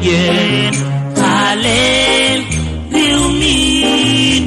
yéen xaaleel réew mi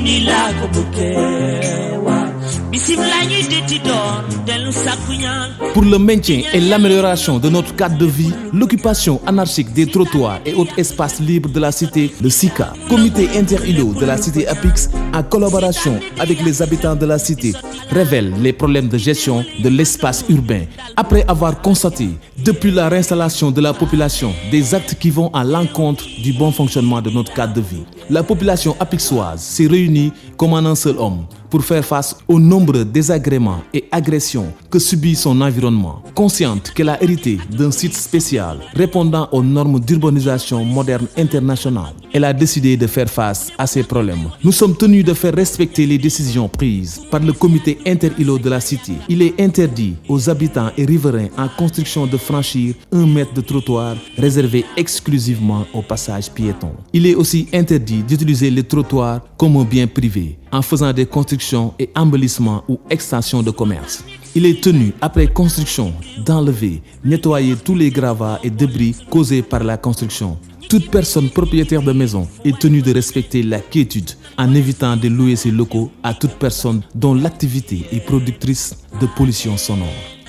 ni laa ko bëggee waaw bismillah ñuy detti doon dellu sàkku ñaan. Pour le maintien et l'amélioration de notre cadre de vie, l'occupation anarchique des trottoirs et autres espaces libres de la cité, le SICA, comité inter-îlot de la cité APIX, en collaboration avec les habitants de la cité, révèle les problèmes de gestion de l'espace urbain. Après avoir constaté, depuis la réinstallation de la population, des actes qui vont à l'encontre du bon fonctionnement de notre cadre de vie, la population apixoise s'est réunie comme en un seul homme pour faire face aux nombreux désagréments et agressions que subit son environnement. Consciente qu'elle a hérité d'un site spécial répondant aux normes d'urbanisation moderne internationale, elle a décidé de faire face à ces problèmes. Nous sommes tenus de faire respecter les décisions prises par le comité inter-îlot de la cité. Il est interdit aux habitants et riverains en construction de franchir 1 mètre de trottoir réservé exclusivement au passage piéton. Il est aussi interdit d'utiliser les trottoirs comme un bien privé en faisant des constructions et embellissements ou extensions de commerce. Il est tenu, après construction, d'enlever, nettoyer tous les gravats et débris causés par la construction. Toute personne propriétaire de maison est tenue de respecter la quiétude en évitant de louer ses locaux à toute personne dont l'activité est productrice de pollution sonore.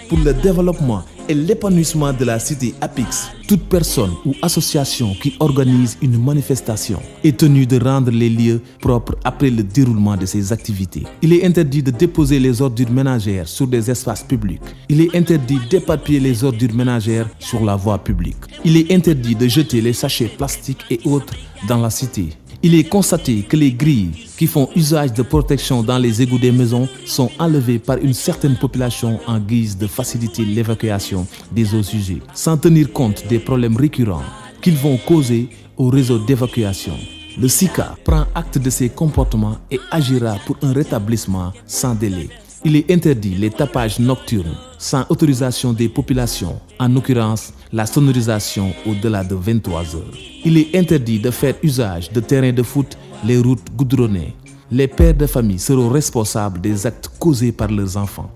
Pour le développement et l'épanouissement de la cité APIX, toute personne ou association qui organise une manifestation est tenue de rendre les lieux propres après le déroulement de ses activités. Il est interdit de déposer les ordures ménagères sur des espaces publics. Il est interdit d'éparpiller les ordures ménagères sur la voie publique. Il est interdit de jeter les sachets plastiques et autres dans la cité. Il est constaté que les grilles qui font usage de protection dans les égouts des maisons sont enlevées par une certaine population en guise de faciliter l'évacuation des eaux usées, sans tenir compte des problèmes récurrents qu'ils vont causer au réseau d'évacuation. Le SICA prend acte de ces comportements et agira pour un rétablissement sans délai. Il est interdit les tapages nocturnes sans autorisation des populations, en l'occurrence la sonorisation au-delà de 23 heures. Il est interdit de faire usage de terrains de foot, les routes goudronnées. Les pères de famille seront responsables des actes causés par leurs enfants.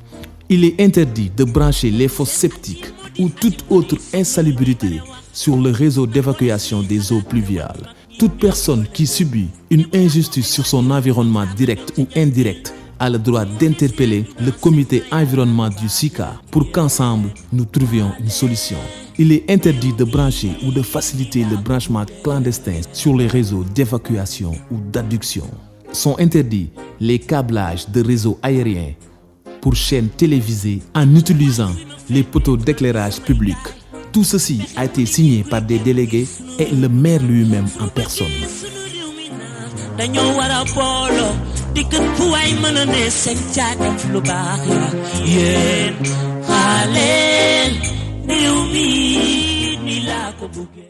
Il est interdit de brancher les fosses septiques ou toute autre insalubrité sur le réseau d'évacuation des eaux pluviales. Toute personne qui subit une injustice sur son environnement direct ou indirect a le droit d'interpeller le comité environnement du SICA pour qu'ensemble nous trouvions une solution. Il est interdit de brancher ou de faciliter le branchement clandestin sur les réseaux d'évacuation ou d'adduction. Sont interdits les câblages de réseaux aériens pour chaînes télévisées en utilisant les poteaux d'éclairage public. Tout ceci a été signé par des délégués et le maire lui-même en personne. dañoo war a booloo di gën fu waay mën a ne seen caadam lu baax la yéen xaaleel réew mi ni laa ko buggee